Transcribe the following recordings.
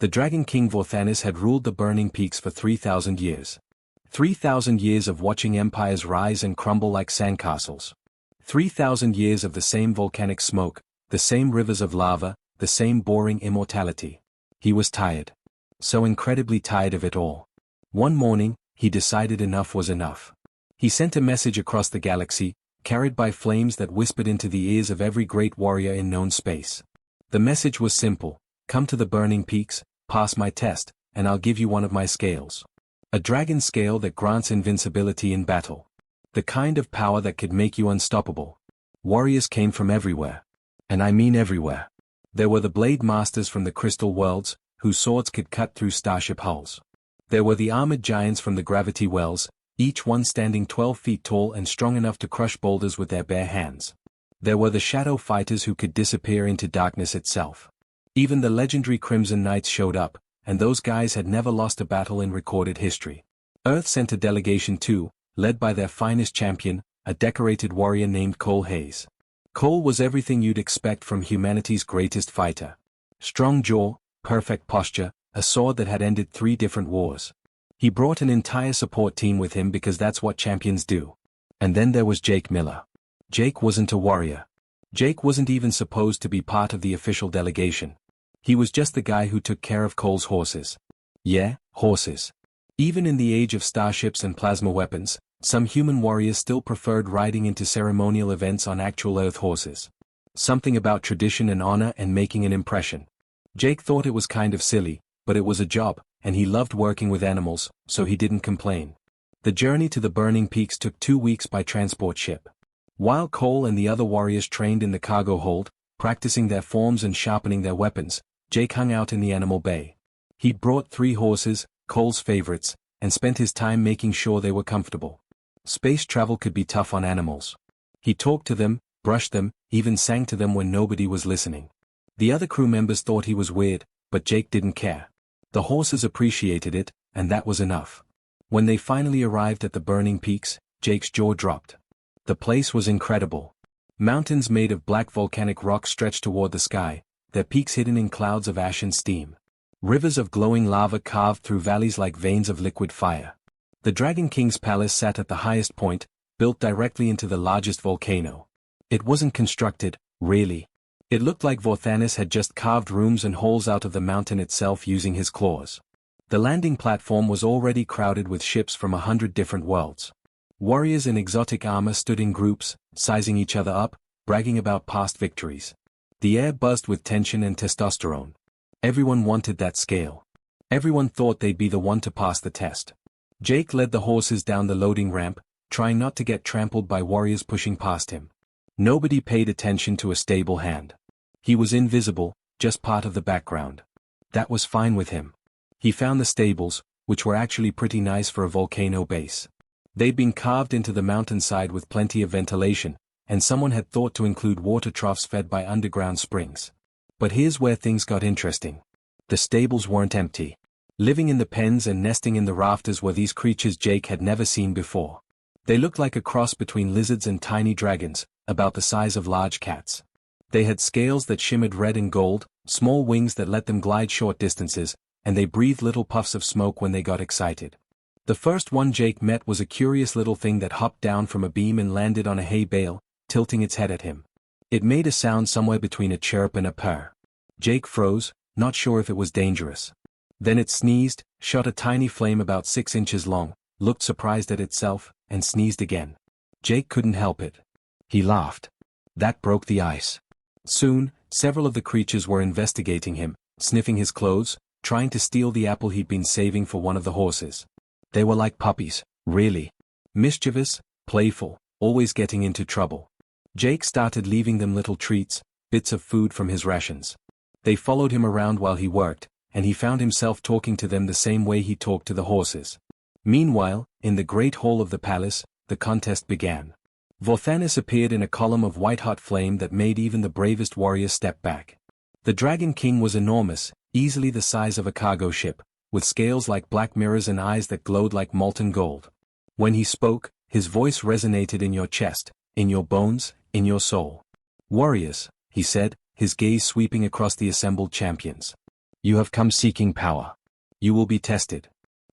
The Dragon King Vorthanis had ruled the Burning Peaks for 3,000 years. 3,000 years of watching empires rise and crumble like sandcastles. 3,000 years of the same volcanic smoke, the same rivers of lava, the same boring immortality. He was tired. So incredibly tired of it all. One morning, he decided enough was enough. He sent a message across the galaxy, carried by flames that whispered into the ears of every great warrior in known space. The message was simple: come to the Burning Peaks, pass my test, and I'll give you one of my scales. A dragon scale that grants invincibility in battle. The kind of power that could make you unstoppable. Warriors came from everywhere. And I mean everywhere. There were the blade masters from the crystal worlds, whose swords could cut through starship hulls. There were the armored giants from the gravity wells, each one standing 12 feet tall and strong enough to crush boulders with their bare hands. There were the shadow fighters who could disappear into darkness itself. Even the legendary Crimson Knights showed up, and those guys had never lost a battle in recorded history. Earth sent a delegation too, led by their finest champion, a decorated warrior named Cole Hayes. Cole was everything you'd expect from humanity's greatest fighter. Strong jaw, perfect posture, a sword that had ended 3 different wars. He brought an entire support team with him because that's what champions do. And then there was Jake Miller. Jake wasn't a warrior. Jake wasn't even supposed to be part of the official delegation. He was just the guy who took care of Cole's horses. Yeah, horses. Even in the age of starships and plasma weapons, some human warriors still preferred riding into ceremonial events on actual Earth horses. Something about tradition and honor and making an impression. Jake thought it was kind of silly, but it was a job, and he loved working with animals, so he didn't complain. The journey to the Burning Peaks took 2 weeks by transport ship. While Cole and the other warriors trained in the cargo hold, practicing their forms and sharpening their weapons, Jake hung out in the animal bay. He'd brought 3 horses, Cole's favorites, and spent his time making sure they were comfortable. Space travel could be tough on animals. He talked to them, brushed them, even sang to them when nobody was listening. The other crew members thought he was weird, but Jake didn't care. The horses appreciated it, and that was enough. When they finally arrived at the Burning Peaks, Jake's jaw dropped. The place was incredible. Mountains made of black volcanic rock stretched toward the sky, their peaks hidden in clouds of ash and steam. Rivers of glowing lava carved through valleys like veins of liquid fire. The Dragon King's palace sat at the highest point, built directly into the largest volcano. It wasn't constructed, really. It looked like Vorthanis had just carved rooms and holes out of the mountain itself using his claws. The landing platform was already crowded with ships from 100 different worlds. Warriors in exotic armor stood in groups, sizing each other up, bragging about past victories. The air buzzed with tension and testosterone. Everyone wanted that scale. Everyone thought they'd be the one to pass the test. Jake led the horses down the loading ramp, trying not to get trampled by warriors pushing past him. Nobody paid attention to a stable hand. He was invisible, just part of the background. That was fine with him. He found the stables, which were actually pretty nice for a volcano base. They'd been carved into the mountainside with plenty of ventilation, and someone had thought to include water troughs fed by underground springs. But here's where things got interesting. The stables weren't empty. Living in the pens and nesting in the rafters were these creatures Jake had never seen before. They looked like a cross between lizards and tiny dragons, about the size of large cats. They had scales that shimmered red and gold, small wings that let them glide short distances, and they breathed little puffs of smoke when they got excited. The first one Jake met was a curious little thing that hopped down from a beam and landed on a hay bale, tilting its head at him. It made a sound somewhere between a chirp and a purr. Jake froze, not sure if it was dangerous. Then it sneezed, shot a tiny flame about 6 inches long, looked surprised at itself, and sneezed again. Jake couldn't help it. He laughed. That broke the ice. Soon, several of the creatures were investigating him, sniffing his clothes, trying to steal the apple he'd been saving for one of the horses. They were like puppies, really. Mischievous, playful, always getting into trouble. Jake started leaving them little treats, bits of food from his rations. They followed him around while he worked, and he found himself talking to them the same way he talked to the horses. Meanwhile, in the great hall of the palace, the contest began. Vorthanis appeared in a column of white-hot flame that made even the bravest warrior step back. The Dragon King was enormous, easily the size of a cargo ship, with scales like black mirrors and eyes that glowed like molten gold. When he spoke, his voice resonated in your chest, in your bones, in your soul. "Warriors," he said, his gaze sweeping across the assembled champions. You have come seeking power. You will be tested.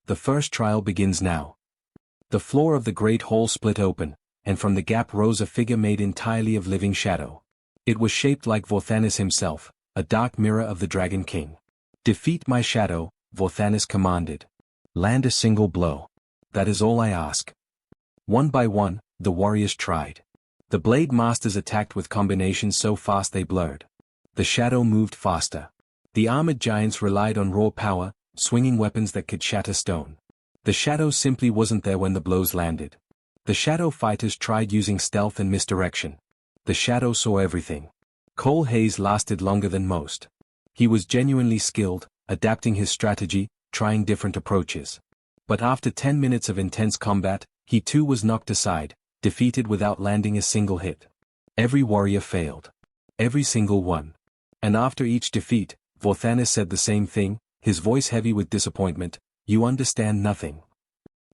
The first trial begins now. The floor of the great hall split open, and from the gap rose a figure made entirely of living shadow. It was shaped like Vorthanis himself, a dark mirror of the Dragon King. Defeat my shadow, Vorthanis commanded. Land a single blow. That is all I ask. One by one, the warriors tried. The blade masters attacked with combinations so fast they blurred. The shadow moved faster. The armored giants relied on raw power, swinging weapons that could shatter stone. The shadow simply wasn't there when the blows landed. The shadow fighters tried using stealth and misdirection. The shadow saw everything. Cole Hayes lasted longer than most. He was genuinely skilled, adapting his strategy, trying different approaches. But after 10 minutes of intense combat, he too was knocked aside, defeated without landing a single hit. Every warrior failed. Every single one. And after each defeat, Vorthanis said the same thing, his voice heavy with disappointment: "You understand nothing."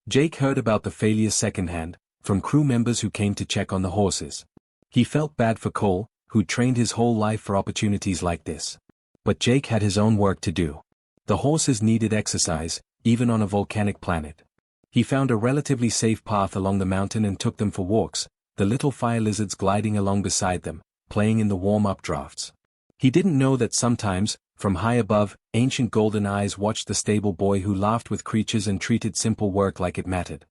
Jake heard about the failures secondhand, from crew members who came to check on the horses. He felt bad for Cole, who'd trained his whole life for opportunities like this. But Jake had his own work to do. The horses needed exercise, even on a volcanic planet. He found a relatively safe path along the mountain and took them for walks, the little fire lizards gliding along beside them, playing in the warm updrafts. He didn't know that sometimes, from high above, ancient golden eyes watched the stable boy who laughed with creatures and treated simple work like it mattered.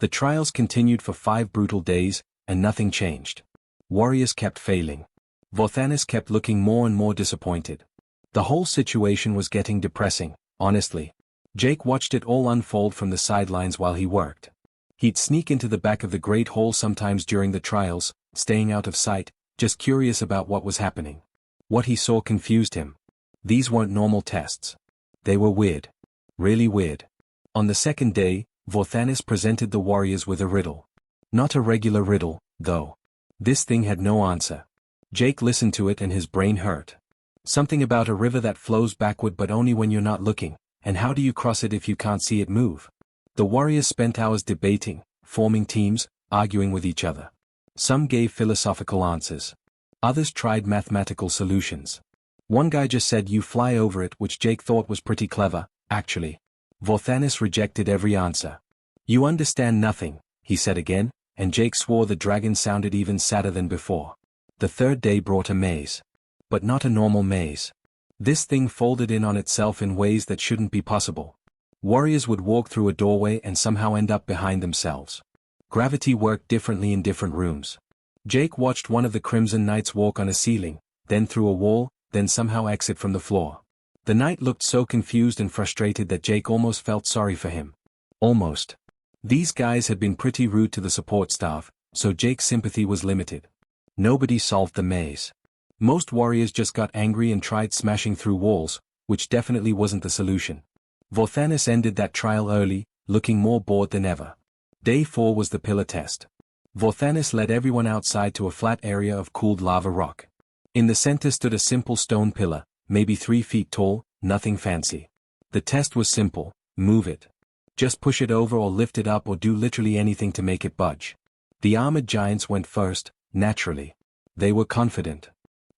The trials continued for 5 brutal days, and nothing changed. Warriors kept failing. Vorthanis kept looking more and more disappointed. The whole situation was getting depressing, honestly. Jake watched it all unfold from the sidelines while he worked. He'd sneak into the back of the great hall sometimes during the trials, staying out of sight, just curious about what was happening. What he saw confused him. These weren't normal tests. They were weird. Really weird. On the second day, Vorthanis presented the warriors with a riddle. Not a regular riddle, though. This thing had no answer. Jake listened to it and his brain hurt. Something about a river that flows backward but only when you're not looking, and how do you cross it if you can't see it move? The warriors spent hours debating, forming teams, arguing with each other. Some gave philosophical answers. Others tried mathematical solutions. One guy just said you fly over it, which Jake thought was pretty clever, actually. Vorthanis rejected every answer. You understand nothing, he said again, and Jake swore the dragon sounded even sadder than before. The third day brought a maze. But not a normal maze. This thing folded in on itself in ways that shouldn't be possible. Warriors would walk through a doorway and somehow end up behind themselves. Gravity worked differently in different rooms. Jake watched one of the Crimson Knights walk on a ceiling, then through a wall, then somehow exit from the floor. The knight looked so confused and frustrated that Jake almost felt sorry for him. Almost. These guys had been pretty rude to the support staff, so Jake's sympathy was limited. Nobody solved the maze. Most warriors just got angry and tried smashing through walls, which definitely wasn't the solution. Vorthanis ended that trial early, looking more bored than ever. Day 4 was the pillar test. Vorthanis led everyone outside to a flat area of cooled lava rock. In the center stood a simple stone pillar, maybe 3 feet tall, nothing fancy. The test was simple: move it. Just push it over or lift it up or do literally anything to make it budge. The armored giants went first, naturally. They were confident.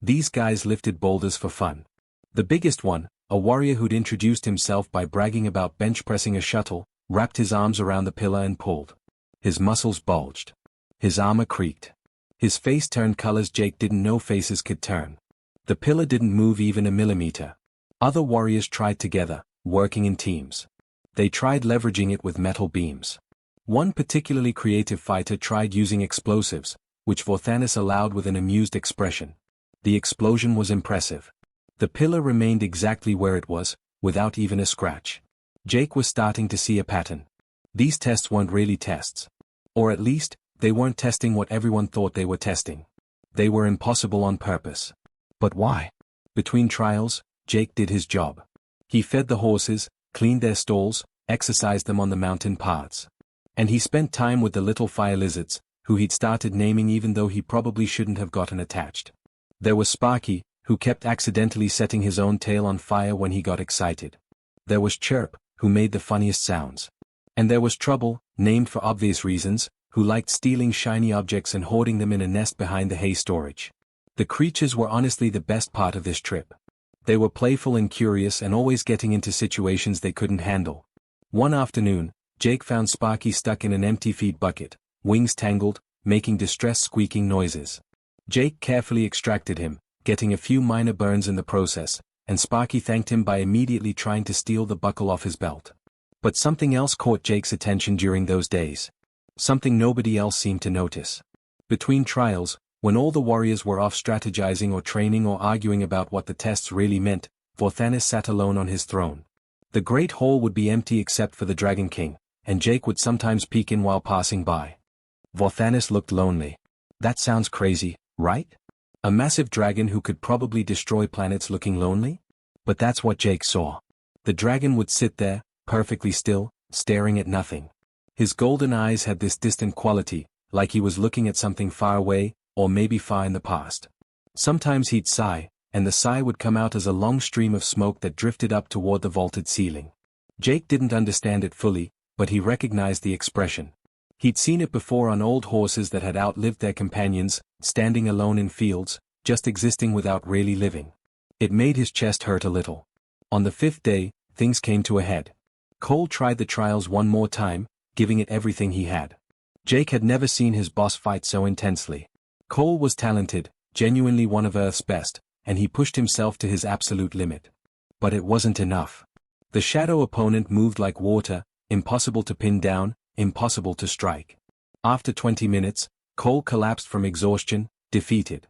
These guys lifted boulders for fun. The biggest one, a warrior who'd introduced himself by bragging about bench pressing a shuttle, wrapped his arms around the pillar and pulled. His muscles bulged. His armor creaked. His face turned colors Jake didn't know faces could turn. The pillar didn't move even a millimeter. Other warriors tried together, working in teams. They tried leveraging it with metal beams. One particularly creative fighter tried using explosives, which Vorthanis allowed with an amused expression. The explosion was impressive. The pillar remained exactly where it was, without even a scratch. Jake was starting to see a pattern. These tests weren't really tests. Or at least, they weren't testing what everyone thought they were testing. They were impossible on purpose. But why? Between trials, Jake did his job. He fed the horses, cleaned their stalls, exercised them on the mountain paths. And he spent time with the little fire lizards, who he'd started naming even though he probably shouldn't have gotten attached. There was Sparky, who kept accidentally setting his own tail on fire when he got excited. There was Chirp, who made the funniest sounds. And there was Trouble, named for obvious reasons, who liked stealing shiny objects and hoarding them in a nest behind the hay storage. The creatures were honestly the best part of this trip. They were playful and curious and always getting into situations they couldn't handle. One afternoon, Jake found Sparky stuck in an empty feed bucket, wings tangled, making distressed squeaking noises. Jake carefully extracted him, getting a few minor burns in the process, and Sparky thanked him by immediately trying to steal the buckle off his belt. But something else caught Jake's attention during those days. Something nobody else seemed to notice. Between trials, when all the warriors were off strategizing or training or arguing about what the tests really meant, Vorthanis sat alone on his throne. The great hall would be empty except for the Dragon King, and Jake would sometimes peek in while passing by. Vorthanis looked lonely. That sounds crazy, right? A massive dragon who could probably destroy planets looking lonely? But that's what Jake saw. The dragon would sit there, perfectly still, staring at nothing. His golden eyes had this distant quality, like he was looking at something far away, or maybe far in the past. Sometimes he'd sigh, and the sigh would come out as a long stream of smoke that drifted up toward the vaulted ceiling. Jake didn't understand it fully, but he recognized the expression. He'd seen it before on old horses that had outlived their companions, standing alone in fields, just existing without really living. It made his chest hurt a little. On the 5th day, things came to a head. Cole tried the trials one more time, giving it everything he had. Jake had never seen his boss fight so intensely. Cole was talented, genuinely one of Earth's best, and he pushed himself to his absolute limit. But it wasn't enough. The shadow opponent moved like water, impossible to pin down, impossible to strike. After 20 minutes, Cole collapsed from exhaustion, defeated.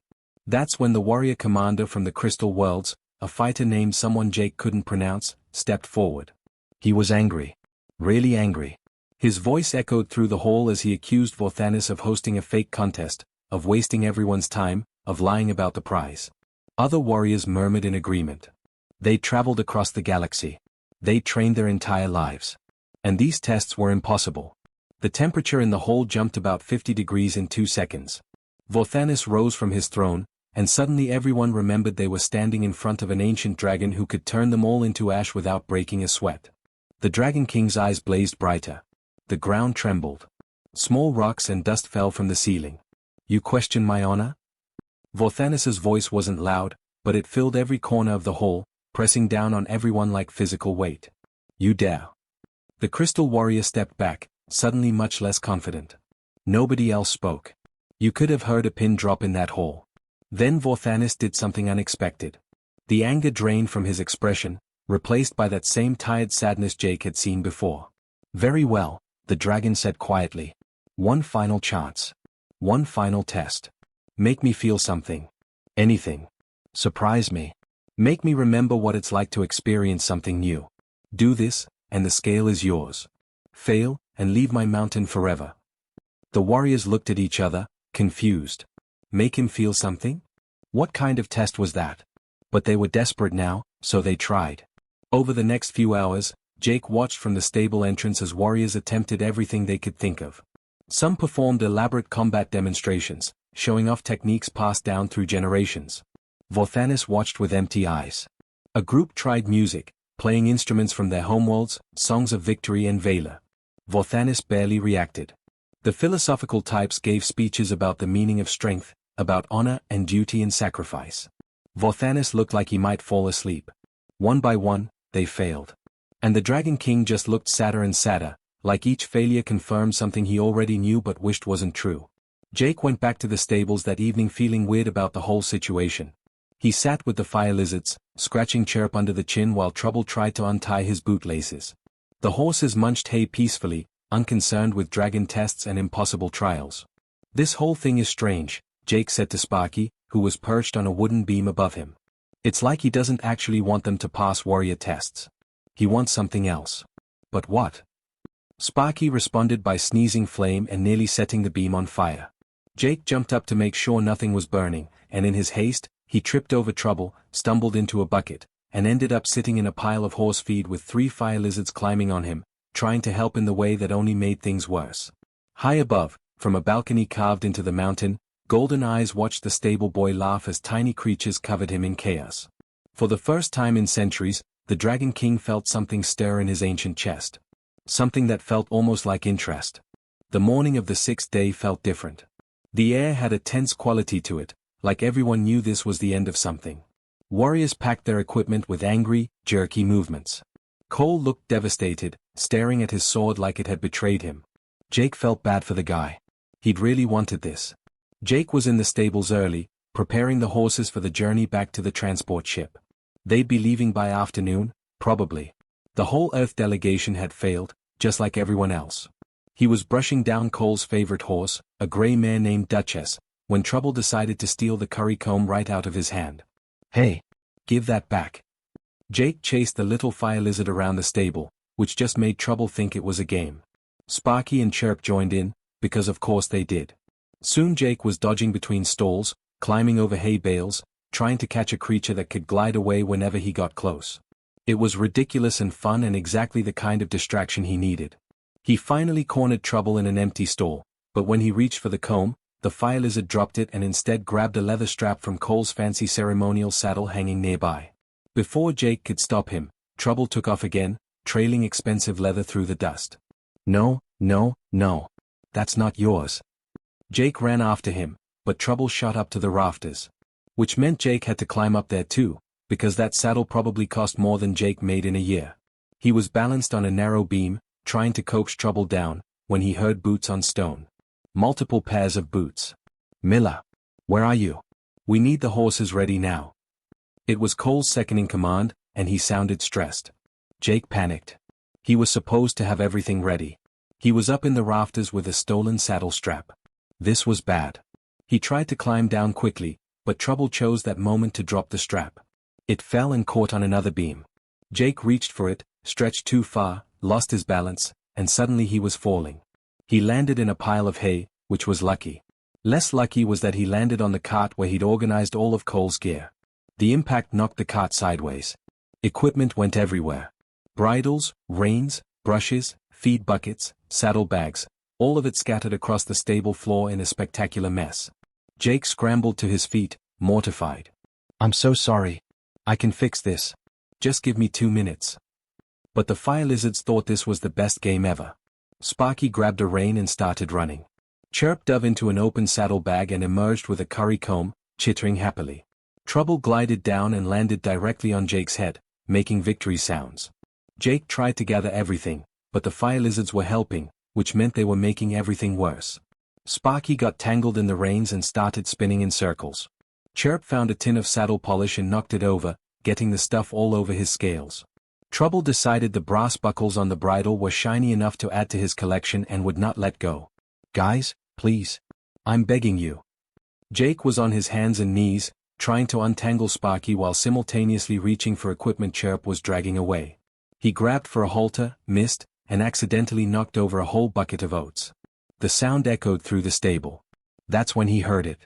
That's when the warrior commander from the Crystal Worlds, a fighter named someone Jake couldn't pronounce, stepped forward. He was angry. Really angry. His voice echoed through the hall as he accused Vorthanis of hosting a fake contest, of wasting everyone's time, of lying about the prize. Other warriors murmured in agreement. They traveled across the galaxy. They trained their entire lives. And these tests were impossible. The temperature in the hall jumped about 50 degrees in 2 seconds. Vorthanis rose from his throne, and suddenly everyone remembered they were standing in front of an ancient dragon who could turn them all into ash without breaking a sweat. The Dragon King's eyes blazed brighter. The ground trembled. Small rocks and dust fell from the ceiling. You question my honor? Vorthanis's voice wasn't loud, but it filled every corner of the hall, pressing down on everyone like physical weight. You dare. The Crystal Warrior stepped back, suddenly much less confident. Nobody else spoke. You could have heard a pin drop in that hall. Then Vorthanis did something unexpected. The anger drained from his expression, replaced by that same tired sadness Jake had seen before. Very well, the dragon said quietly. One final chance. One final test. Make me feel something. Anything. Surprise me. Make me remember what it's like to experience something new. Do this, and the scale is yours. Fail, and leave my mountain forever. The warriors looked at each other, confused. Make him feel something? What kind of test was that? But they were desperate now, so they tried. Over the next few hours, Jake watched from the stable entrance as warriors attempted everything they could think of. Some performed elaborate combat demonstrations, showing off techniques passed down through generations. Vorthanis watched with empty eyes. A group tried music, playing instruments from their homeworlds, songs of victory and valor. Vorthanis barely reacted. The philosophical types gave speeches about the meaning of strength, about honor and duty and sacrifice. Vorthanis looked like he might fall asleep. One by one, they failed. And the Dragon King just looked sadder and sadder, like each failure confirmed something he already knew but wished wasn't true. Jake went back to the stables that evening feeling weird about the whole situation. He sat with the fire lizards, scratching Chirp under the chin while Trouble tried to untie his bootlaces. The horses munched hay peacefully, unconcerned with dragon tests and impossible trials. This whole thing is strange, Jake said to Sparky, who was perched on a wooden beam above him. It's like he doesn't actually want them to pass warrior tests. He wants something else. But what? Sparky responded by sneezing flame and nearly setting the beam on fire. Jake jumped up to make sure nothing was burning, and in his haste, he tripped over Trouble, stumbled into a bucket, and ended up sitting in a pile of horse feed with 3 fire lizards climbing on him, trying to help in the way that only made things worse. High above, from a balcony carved into the mountain, Golden Eyes watched the stable boy laugh as tiny creatures covered him in chaos. For the first time in centuries, the Dragon King felt something stir in his ancient chest. Something that felt almost like interest. The morning of the 6th day felt different. The air had a tense quality to it, like everyone knew this was the end of something. Warriors packed their equipment with angry, jerky movements. Cole looked devastated, staring at his sword like it had betrayed him. Jake felt bad for the guy. He'd really wanted this. Jake was in the stables early, preparing the horses for the journey back to the transport ship. They'd be leaving by afternoon, probably. The whole Earth delegation had failed, just like everyone else. He was brushing down Cole's favorite horse, a gray mare named Duchess, when Trouble decided to steal the curry comb right out of his hand. Hey! Give that back. Jake chased the little fire lizard around the stable, which just made Trouble think it was a game. Sparky and Chirp joined in, because of course they did. Soon Jake was dodging between stalls, climbing over hay bales, trying to catch a creature that could glide away whenever he got close. It was ridiculous and fun and exactly the kind of distraction he needed. He finally cornered Trouble in an empty stall, but when he reached for the comb, the fire lizard dropped it and instead grabbed a leather strap from Cole's fancy ceremonial saddle hanging nearby. Before Jake could stop him, Trouble took off again, trailing expensive leather through the dust. No, no, no. That's not yours. Jake ran after him, but Trouble shot up to the rafters. Which meant Jake had to climb up there too, because that saddle probably cost more than Jake made in a year. He was balanced on a narrow beam, trying to coax Trouble down, when he heard boots on stone. Multiple pairs of boots. Miller. Where are you? We need the horses ready now. It was Cole's second in command, and he sounded stressed. Jake panicked. He was supposed to have everything ready. He was up in the rafters with a stolen saddle strap. This was bad. He tried to climb down quickly, but Trouble chose that moment to drop the strap. It fell and caught on another beam. Jake reached for it, stretched too far, lost his balance, and suddenly he was falling. He landed in a pile of hay, which was lucky. Less lucky was that he landed on the cart where he'd organized all of Cole's gear. The impact knocked the cart sideways. Equipment went everywhere. Bridles, reins, brushes, feed buckets, saddlebags, all of it scattered across the stable floor in a spectacular mess. Jake scrambled to his feet, mortified. I'm so sorry. I can fix this. Just give me 2 minutes. But the fire lizards thought this was the best game ever. Sparky grabbed a rein and started running. Chirp dove into an open saddlebag and emerged with a curry comb, chittering happily. Trouble glided down and landed directly on Jake's head, making victory sounds. Jake tried to gather everything, but the fire lizards were helping, which meant they were making everything worse. Sparky got tangled in the reins and started spinning in circles. Chirp found a tin of saddle polish and knocked it over, getting the stuff all over his scales. Trouble decided the brass buckles on the bridle were shiny enough to add to his collection and would not let go. Guys, please. I'm begging you. Jake was on his hands and knees, trying to untangle Sparky while simultaneously reaching for equipment Chirp was dragging away. He grabbed for a halter, missed, and accidentally knocked over a whole bucket of oats. The sound echoed through the stable. That's when he heard it.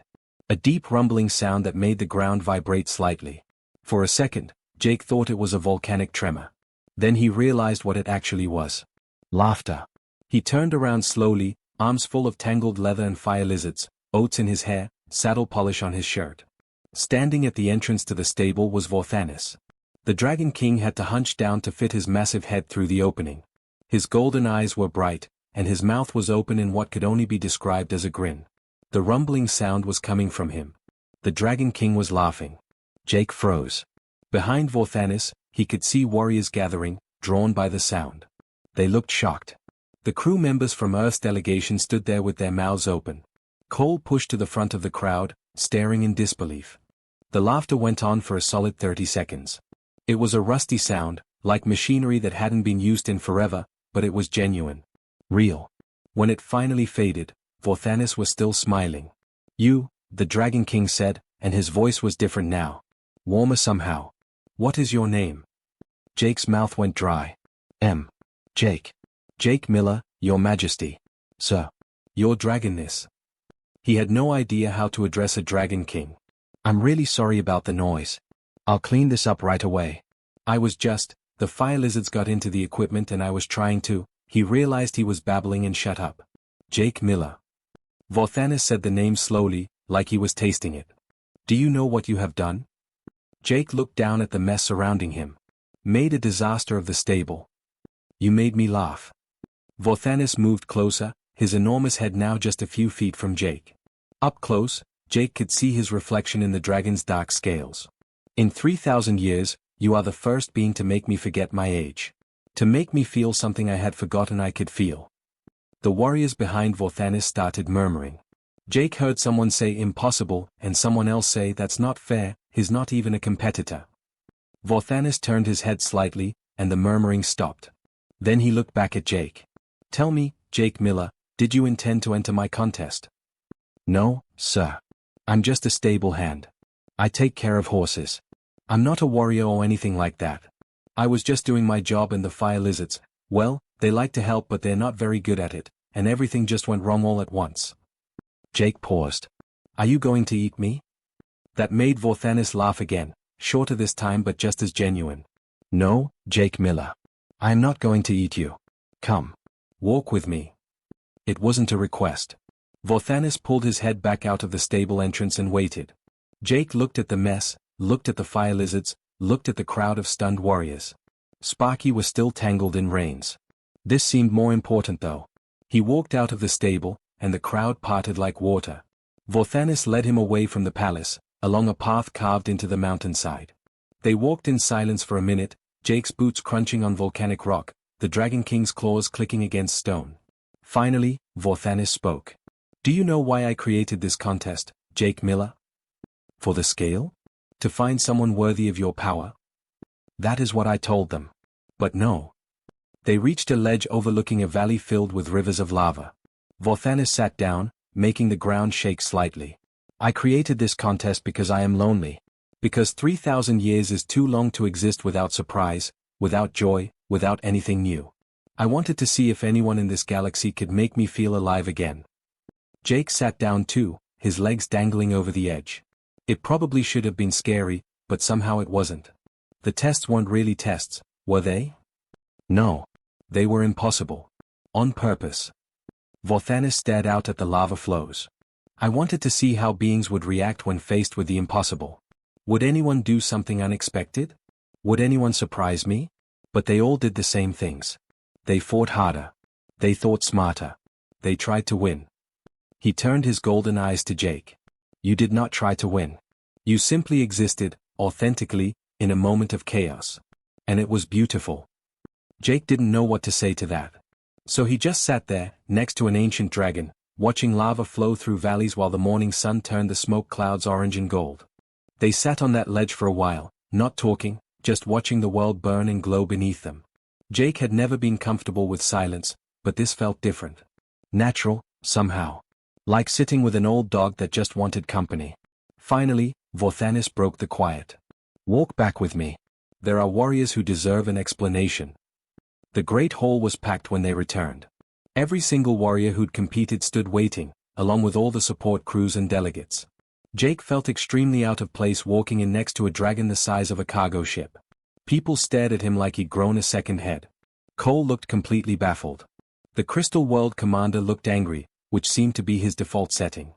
A deep rumbling sound that made the ground vibrate slightly. For a second, Jake thought it was a volcanic tremor. Then he realized what it actually was. Laughter. He turned around slowly, arms full of tangled leather and fire lizards, oats in his hair, saddle polish on his shirt. Standing at the entrance to the stable was Vorthanis. The Dragon King had to hunch down to fit his massive head through the opening. His golden eyes were bright, and his mouth was open in what could only be described as a grin. The rumbling sound was coming from him. The Dragon King was laughing. Jake froze. Behind Vorthanis, he could see warriors gathering, drawn by the sound. They looked shocked. The crew members from Earth's delegation stood there with their mouths open. Cole pushed to the front of the crowd, staring in disbelief. The laughter went on for a solid 30 seconds. It was a rusty sound, like machinery that hadn't been used in forever, but it was genuine. Real. When it finally faded, Vorthanis was still smiling. You, the Dragon King said, and his voice was different now. Warmer somehow. What is your name? Jake's mouth went dry. Jake. Jake Miller, Your Majesty. Sir. Your Dragonness. He had no idea how to address a Dragon King. I'm really sorry about the noise. I'll clean this up right away. The fire lizards got into the equipment and I was trying to. He realized he was babbling and shut up. Jake Miller. Vorthanis said the name slowly, like he was tasting it. Do you know what you have done? Jake looked down at the mess surrounding him. Made a disaster of the stable. You made me laugh. Vorthanis moved closer, his enormous head now just a few feet from Jake. Up close, Jake could see his reflection in the dragon's dark scales. In 3,000 years, you are the first being to make me forget my age. To make me feel something I had forgotten I could feel. The warriors behind Vorthanis started murmuring. Jake heard someone say impossible, and someone else say that's not fair, he's not even a competitor. Vorthanis turned his head slightly, and the murmuring stopped. Then he looked back at Jake. Tell me, Jake Miller, did you intend to enter my contest? No, sir. I'm just a stable hand. I take care of horses. I'm not a warrior or anything like that. I was just doing my job and the fire lizards, well, they like to help but they're not very good at it, and everything just went wrong all at once. Jake paused. Are you going to eat me? That made Vorthanis laugh again, shorter this time but just as genuine. No, Jake Miller. I am not going to eat you. Come. Walk with me. It wasn't a request. Vorthanis pulled his head back out of the stable entrance and waited. Jake looked at the mess, looked at the fire lizards, looked at the crowd of stunned warriors. Sparky was still tangled in reins. This seemed more important though. He walked out of the stable, and the crowd parted like water. Vorthanis led him away from the palace, along a path carved into the mountainside. They walked in silence for a minute, Jake's boots crunching on volcanic rock, the Dragon King's claws clicking against stone. Finally, Vorthanis spoke. Do you know why I created this contest, Jake Miller? For the scale? To find someone worthy of your power? That is what I told them. But no. They reached a ledge overlooking a valley filled with rivers of lava. Vorthanis sat down, making the ground shake slightly. I created this contest because I am lonely. Because 3,000 years is too long to exist without surprise, without joy, without anything new. I wanted to see if anyone in this galaxy could make me feel alive again. Jake sat down too, his legs dangling over the edge. It probably should have been scary, but somehow it wasn't. The tests weren't really tests, were they? No. They were impossible. On purpose. Vorthanis stared out at the lava flows. I wanted to see how beings would react when faced with the impossible. Would anyone do something unexpected? Would anyone surprise me? But they all did the same things. They fought harder. They thought smarter. They tried to win. He turned his golden eyes to Jake. You did not try to win. You simply existed, authentically, in a moment of chaos. And it was beautiful. Jake didn't know what to say to that. So he just sat there, next to an ancient dragon, watching lava flow through valleys while the morning sun turned the smoke clouds orange and gold. They sat on that ledge for a while, not talking, just watching the world burn and glow beneath them. Jake had never been comfortable with silence, but this felt different. Natural, somehow. Like sitting with an old dog that just wanted company. Finally, Vorthanis broke the quiet. Walk back with me. There are warriors who deserve an explanation. The great hall was packed when they returned. Every single warrior who'd competed stood waiting, along with all the support crews and delegates. Jake felt extremely out of place walking in next to a dragon the size of a cargo ship. People stared at him like he'd grown a second head. Cole looked completely baffled. The Crystal World commander looked angry, which seemed to be his default setting.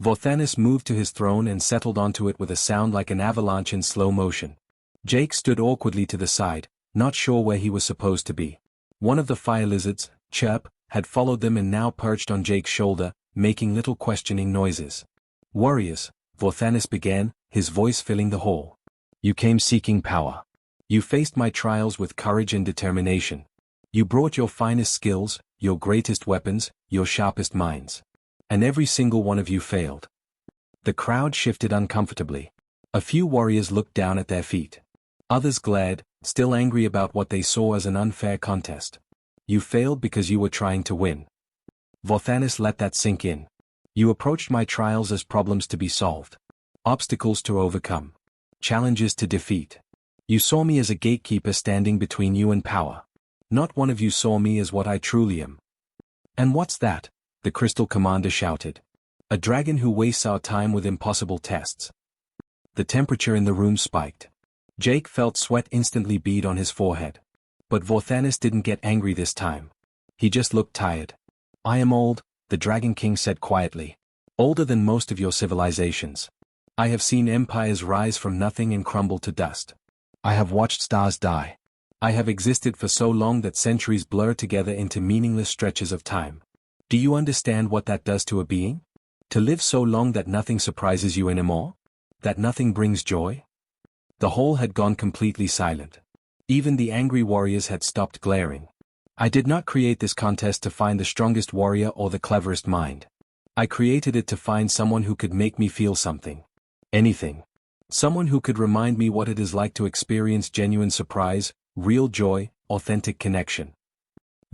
Vorthanis moved to his throne and settled onto it with a sound like an avalanche in slow motion. Jake stood awkwardly to the side, not sure where he was supposed to be. One of the fire lizards, Chirp, had followed them and now perched on Jake's shoulder, making little questioning noises. Warriors, Vorthanis began, his voice filling the hall. You came seeking power. You faced my trials with courage and determination. You brought your finest skills, your greatest weapons, your sharpest minds. And every single one of you failed. The crowd shifted uncomfortably. A few warriors looked down at their feet. Others glared, still angry about what they saw as an unfair contest. You failed because you were trying to win. Vorthanis let that sink in. You approached my trials as problems to be solved. Obstacles to overcome. Challenges to defeat. You saw me as a gatekeeper standing between you and power. Not one of you saw me as what I truly am. And what's that? The Crystal Commander shouted. A dragon who wastes our time with impossible tests. The temperature in the room spiked. Jake felt sweat instantly bead on his forehead. But Vorthanis didn't get angry this time. He just looked tired. I am old, the Dragon King said quietly. Older than most of your civilizations. I have seen empires rise from nothing and crumble to dust. I have watched stars die. I have existed for so long that centuries blur together into meaningless stretches of time. Do you understand what that does to a being? To live so long that nothing surprises you anymore? That nothing brings joy? The hall had gone completely silent. Even the angry warriors had stopped glaring. I did not create this contest to find the strongest warrior or the cleverest mind. I created it to find someone who could make me feel something. Anything. Someone who could remind me what it is like to experience genuine surprise, real joy, authentic connection.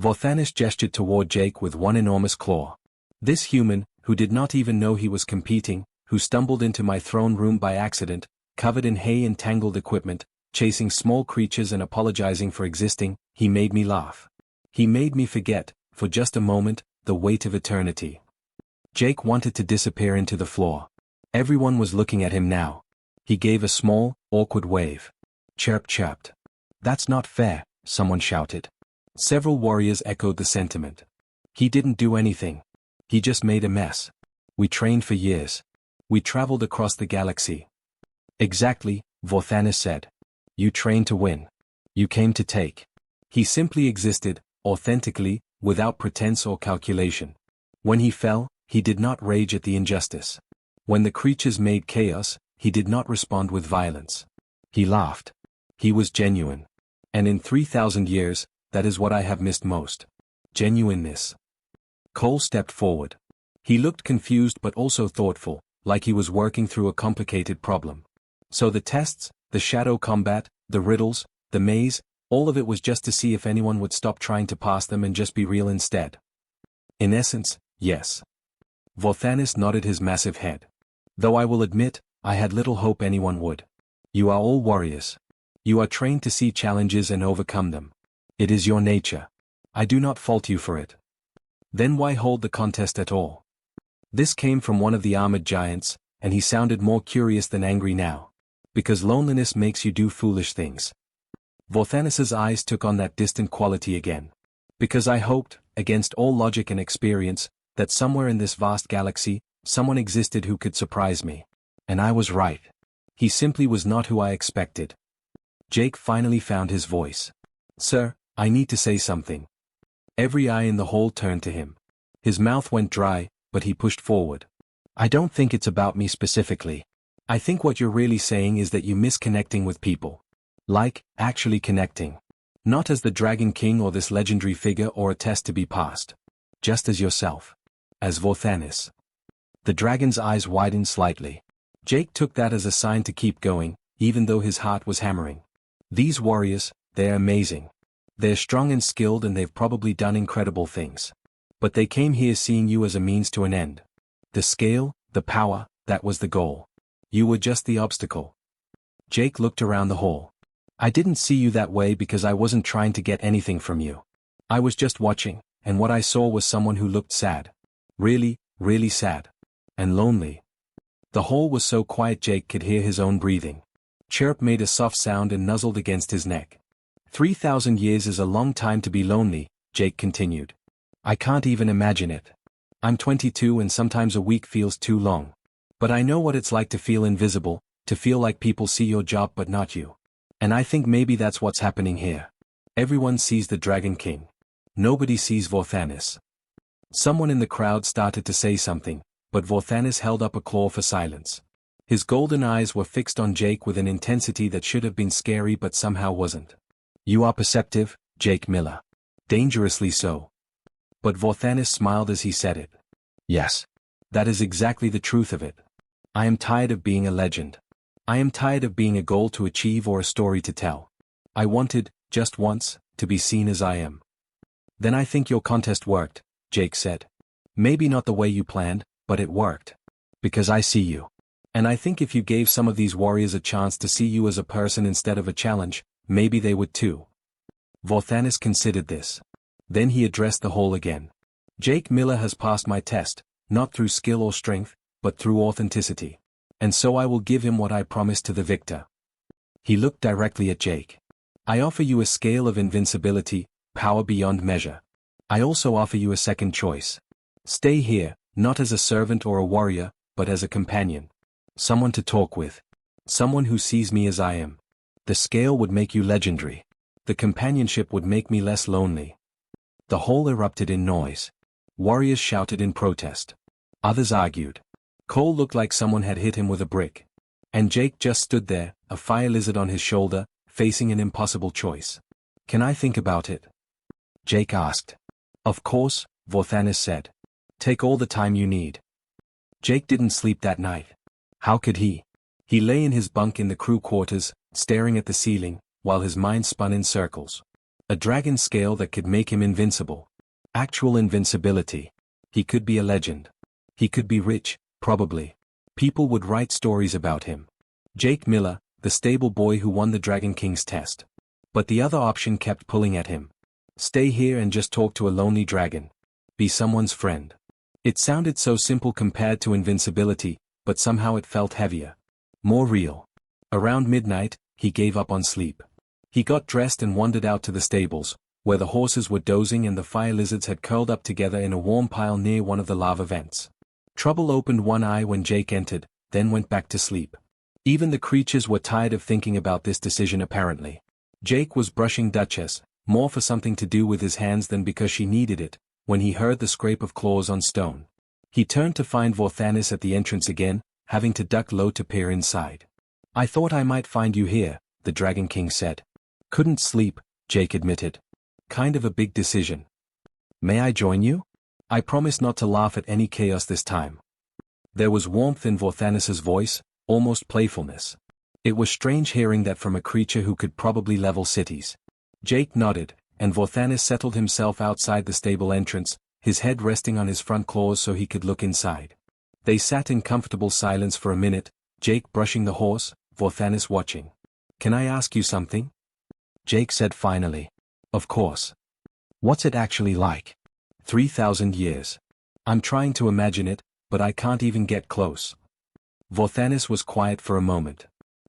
Vorthanis gestured toward Jake with one enormous claw. This human, who did not even know he was competing, who stumbled into my throne room by accident, covered in hay and tangled equipment, chasing small creatures and apologizing for existing, he made me laugh. He made me forget, for just a moment, the weight of eternity. Jake wanted to disappear into the floor. Everyone was looking at him now. He gave a small, awkward wave. Chirp chirped. That's not fair, someone shouted. Several warriors echoed the sentiment. He didn't do anything. He just made a mess. We trained for years. We traveled across the galaxy. Exactly, Vorthanis said. You trained to win. You came to take. He simply existed, authentically, without pretense or calculation. When he fell, he did not rage at the injustice. When the creatures made chaos, he did not respond with violence. He laughed. He was genuine. And in 3,000 years, that is what I have missed most. Genuineness. Cole stepped forward. He looked confused but also thoughtful, like he was working through a complicated problem. So the tests, the shadow combat, the riddles, the maze, all of it was just to see if anyone would stop trying to pass them and just be real instead. In essence, yes. Vorthanis nodded his massive head. Though I will admit, I had little hope anyone would. You are all warriors. You are trained to see challenges and overcome them. It is your nature. I do not fault you for it. Then why hold the contest at all? This came from one of the armored giants, and he sounded more curious than angry now. Because loneliness makes you do foolish things. Vorthanis's eyes took on that distant quality again. Because I hoped, against all logic and experience, that somewhere in this vast galaxy, someone existed who could surprise me. And I was right. He simply was not who I expected. Jake finally found his voice. Sir, I need to say something. Every eye in the hall turned to him. His mouth went dry, but he pushed forward. I don't think it's about me specifically. I think what you're really saying is that you miss connecting with people. Like, actually connecting. Not as the Dragon King or this legendary figure or a test to be passed. Just as yourself. As Vorthanis. The dragon's eyes widened slightly. Jake took that as a sign to keep going, even though his heart was hammering. These warriors, they're amazing. They're strong and skilled and they've probably done incredible things. But they came here seeing you as a means to an end. The scale, the power, that was the goal. You were just the obstacle. Jake looked around the hall. I didn't see you that way because I wasn't trying to get anything from you. I was just watching, and what I saw was someone who looked sad. Really, really sad. And lonely. The hall was so quiet Jake could hear his own breathing. Chirp made a soft sound and nuzzled against his neck. 3,000 years is a long time to be lonely, Jake continued. I can't even imagine it. I'm 22 and sometimes a week feels too long. But I know what it's like to feel invisible, to feel like people see your job but not you. And I think maybe that's what's happening here. Everyone sees the Dragon King. Nobody sees Vorthanis. Someone in the crowd started to say something, but Vorthanis held up a claw for silence. His golden eyes were fixed on Jake with an intensity that should have been scary but somehow wasn't. You are perceptive, Jake Miller. Dangerously so. But Vorthanis smiled as he said it. Yes. That is exactly the truth of it. I am tired of being a legend. I am tired of being a goal to achieve or a story to tell. I wanted, just once, to be seen as I am. Then I think your contest worked, Jake said. Maybe not the way you planned, but it worked. Because I see you. And I think if you gave some of these warriors a chance to see you as a person instead of a challenge, maybe they would too. Vorthanis considered this. Then he addressed the hall again. Jake Miller has passed my test, not through skill or strength, but through authenticity. And so I will give him what I promised to the victor. He looked directly at Jake. I offer you a scale of invincibility, power beyond measure. I also offer you a second choice. Stay here, not as a servant or a warrior, but as a companion. Someone to talk with. Someone who sees me as I am. The scale would make you legendary. The companionship would make me less lonely. The hall erupted in noise. Warriors shouted in protest. Others argued. Cole looked like someone had hit him with a brick. And Jake just stood there, a fire lizard on his shoulder, facing an impossible choice. "Can I think about it?" Jake asked. "Of course," Vorthanis said. "Take all the time you need." Jake didn't sleep that night. How could he? He lay in his bunk in the crew quarters, staring at the ceiling, while his mind spun in circles. A dragon scale that could make him invincible. Actual invincibility. He could be a legend. He could be rich, probably. People would write stories about him. Jake Miller, the stable boy who won the Dragon King's test. But the other option kept pulling at him. Stay here and just talk to a lonely dragon. Be someone's friend. It sounded so simple compared to invincibility, but somehow it felt heavier. More real. Around midnight, he gave up on sleep. He got dressed and wandered out to the stables, where the horses were dozing and the fire lizards had curled up together in a warm pile near one of the lava vents. Trouble opened one eye when Jake entered, then went back to sleep. Even the creatures were tired of thinking about this decision apparently. Jake was brushing Duchess, more for something to do with his hands than because she needed it, when he heard the scrape of claws on stone. He turned to find Vorthanis at the entrance again, having to duck low to peer inside. "I thought I might find you here," the Dragon King said. "Couldn't sleep," Jake admitted. "Kind of a big decision." "May I join you? I promise not to laugh at any chaos this time." There was warmth in Vorthanis's voice, almost playfulness. It was strange hearing that from a creature who could probably level cities. Jake nodded, and Vorthanis settled himself outside the stable entrance, his head resting on his front claws so he could look inside. They sat in comfortable silence for a minute, Jake brushing the horse, Vorthanis watching. "Can I ask you something?" Jake said finally. "Of course. What's it actually like?" 3,000 years. "I'm trying to imagine it, but I can't even get close." Vorthanis was quiet for a moment.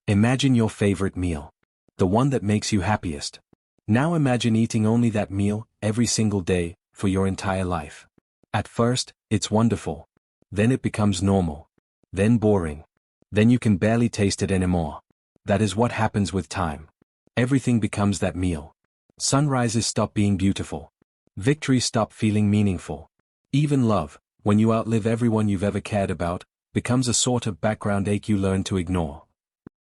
"Imagine your favorite meal. The one that makes you happiest. Now imagine eating only that meal, every single day, for your entire life. At first, it's wonderful. Then it becomes normal. Then boring. Then you can barely taste it anymore. That is what happens with time. Everything becomes that meal. Sunrises stop being beautiful. Victories stop feeling meaningful. Even love, when you outlive everyone you've ever cared about, becomes a sort of background ache you learn to ignore."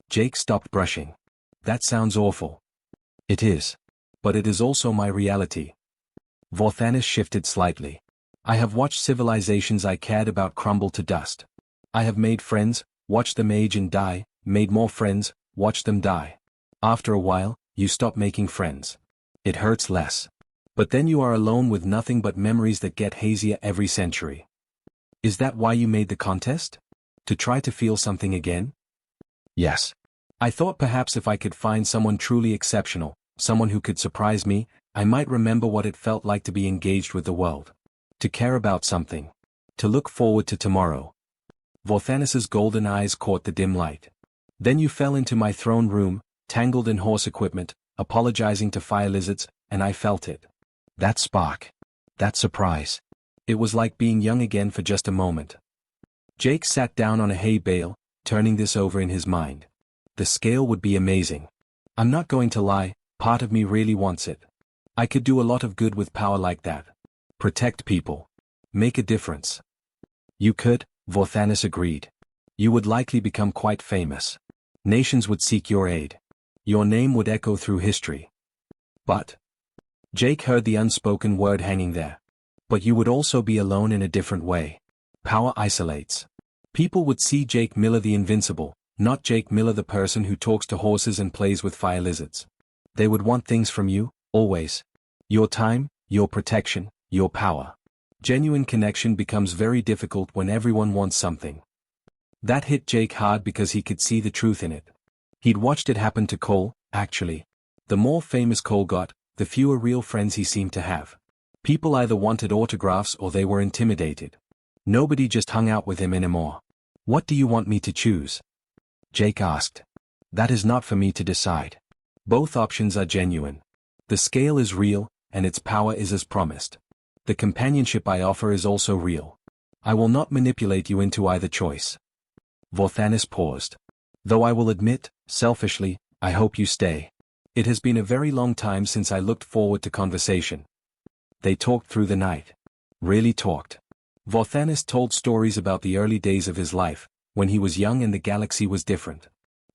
Jake stopped brushing. "That sounds awful." "It is. But it is also my reality." Vorthanis shifted slightly. "I have watched civilizations I cared about crumble to dust. I have made friends, watched them age and die, made more friends, watched them die. After a while, you stop making friends. It hurts less. But then you are alone with nothing but memories that get hazier every century." "Is that why you made the contest? To try to feel something again?" "Yes. I thought perhaps if I could find someone truly exceptional, someone who could surprise me, I might remember what it felt like to be engaged with the world. To care about something. To look forward to tomorrow." Vorthanis's golden eyes caught the dim light. "Then you fell into my throne room, tangled in horse equipment, apologizing to fire lizards, and I felt it. That spark. That surprise. It was like being young again for just a moment." Jake sat down on a hay bale, turning this over in his mind. "The scale would be amazing. I'm not going to lie, part of me really wants it. I could do a lot of good with power like that. Protect people. Make a difference." "You could," Vorthanis agreed. "You would likely become quite famous. Nations would seek your aid. Your name would echo through history. But..." Jake heard the unspoken word hanging there. "But you would also be alone in a different way. Power isolates. People would see Jake Miller the invincible, not Jake Miller the person who talks to horses and plays with fire lizards. They would want things from you, always. Your time, your protection, your power. Genuine connection becomes very difficult when everyone wants something." That hit Jake hard because he could see the truth in it. He'd watched it happen to Cole, actually. The more famous Cole got, the fewer real friends he seemed to have. People either wanted autographs or they were intimidated. Nobody just hung out with him anymore. "What do you want me to choose?" Jake asked. "That is not for me to decide. Both options are genuine. The scale is real, and its power is as promised. The companionship I offer is also real. I will not manipulate you into either choice." Vorthanis paused. "Though I will admit, selfishly, I hope you stay. It has been a very long time since I looked forward to conversation." They talked through the night. Really talked. Vorthanis told stories about the early days of his life, when he was young and the galaxy was different.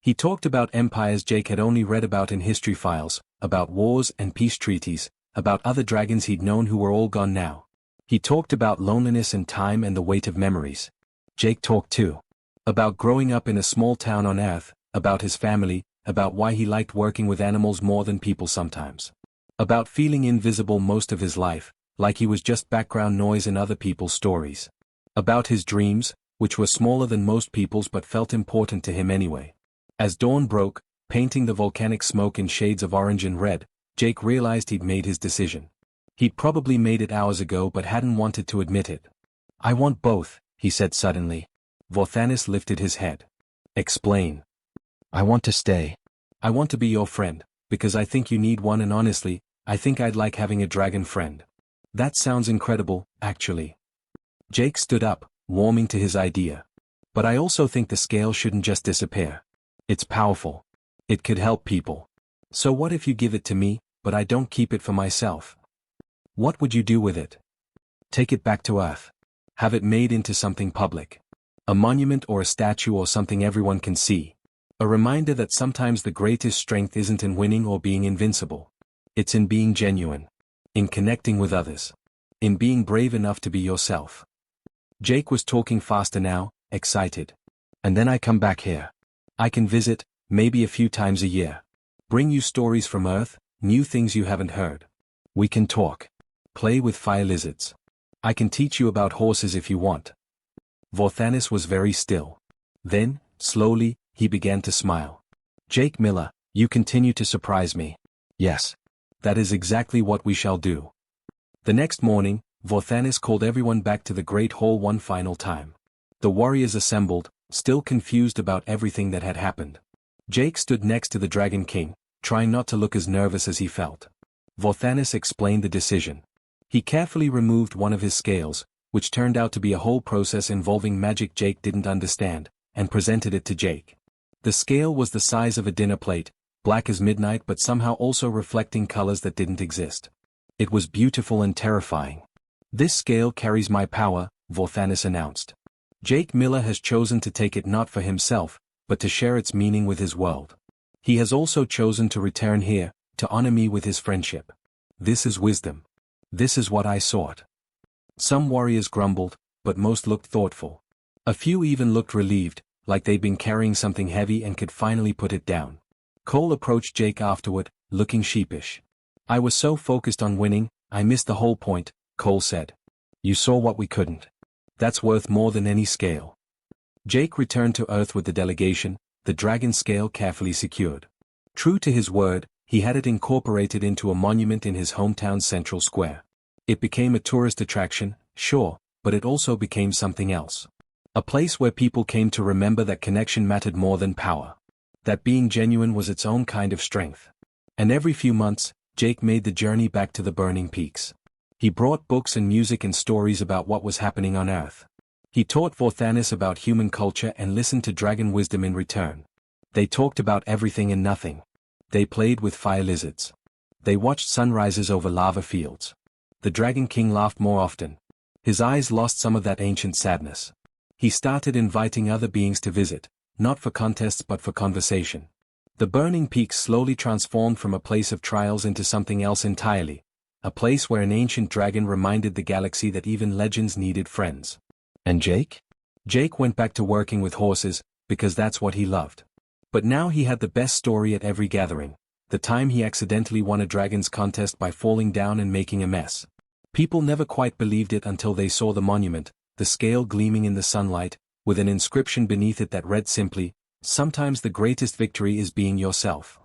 He talked about empires Jake had only read about in history files, about wars and peace treaties, about other dragons he'd known who were all gone now. He talked about loneliness and time and the weight of memories. Jake talked too. About growing up in a small town on Earth, about his family, about why he liked working with animals more than people sometimes. About feeling invisible most of his life, like he was just background noise in other people's stories. About his dreams, which were smaller than most people's but felt important to him anyway. As dawn broke, painting the volcanic smoke in shades of orange and red, Jake realized he'd made his decision. He'd probably made it hours ago but hadn't wanted to admit it. "I want both," he said suddenly. Vorthanis lifted his head. "Explain." "I want to stay. I want to be your friend, because I think you need one, and honestly, I think I'd like having a dragon friend." "That sounds incredible, actually." Jake stood up, warming to his idea. "But I also think the scale shouldn't just disappear. It's powerful. It could help people. So what if you give it to me, but I don't keep it for myself?" "What would you do with it?" "Take it back to Earth. Have it made into something public. A monument or a statue or something everyone can see. A reminder that sometimes the greatest strength isn't in winning or being invincible. It's in being genuine. In connecting with others. In being brave enough to be yourself." Jake was talking faster now, excited. "And then I come back here. I can visit, maybe a few times a year. Bring you stories from Earth, new things you haven't heard. We can talk. Play with fire lizards. I can teach you about horses if you want." Vorthanis was very still. Then, slowly, he began to smile. "Jake Miller, you continue to surprise me." "Yes. That is exactly what we shall do." The next morning, Vorthanis called everyone back to the Great Hall one final time. The warriors assembled, still confused about everything that had happened. Jake stood next to the Dragon King, trying not to look as nervous as he felt. Vorthanis explained the decision. He carefully removed one of his scales, which turned out to be a whole process involving magic Jake didn't understand, and presented it to Jake. The scale was the size of a dinner plate, black as midnight but somehow also reflecting colors that didn't exist. It was beautiful and terrifying. "This scale carries my power," Vorthanis announced. "Jake Miller has chosen to take it not for himself, but to share its meaning with his world. He has also chosen to return here, to honor me with his friendship. This is wisdom. This is what I sought." Some warriors grumbled, but most looked thoughtful. A few even looked relieved, like they'd been carrying something heavy and could finally put it down. Cole approached Jake afterward, looking sheepish. "I was so focused on winning, I missed the whole point," Cole said. "You saw what we couldn't. That's worth more than any scale." Jake returned to Earth with the delegation, the dragon scale carefully secured. True to his word, he had it incorporated into a monument in his hometown's central square. It became a tourist attraction, sure, but it also became something else. A place where people came to remember that connection mattered more than power. That being genuine was its own kind of strength. And every few months, Jake made the journey back to the Burning Peaks. He brought books and music and stories about what was happening on Earth. He taught Vorthanis about human culture and listened to dragon wisdom in return. They talked about everything and nothing. They played with fire lizards. They watched sunrises over lava fields. The Dragon King laughed more often. His eyes lost some of that ancient sadness. He started inviting other beings to visit, not for contests but for conversation. The Burning Peaks slowly transformed from a place of trials into something else entirely, a place where an ancient dragon reminded the galaxy that even legends needed friends. And Jake? Jake went back to working with horses, because that's what he loved. But now he had the best story at every gathering, the time he accidentally won a dragon's contest by falling down and making a mess. People never quite believed it until they saw the monument, the scale gleaming in the sunlight, with an inscription beneath it that read simply, "Sometimes the greatest victory is being yourself."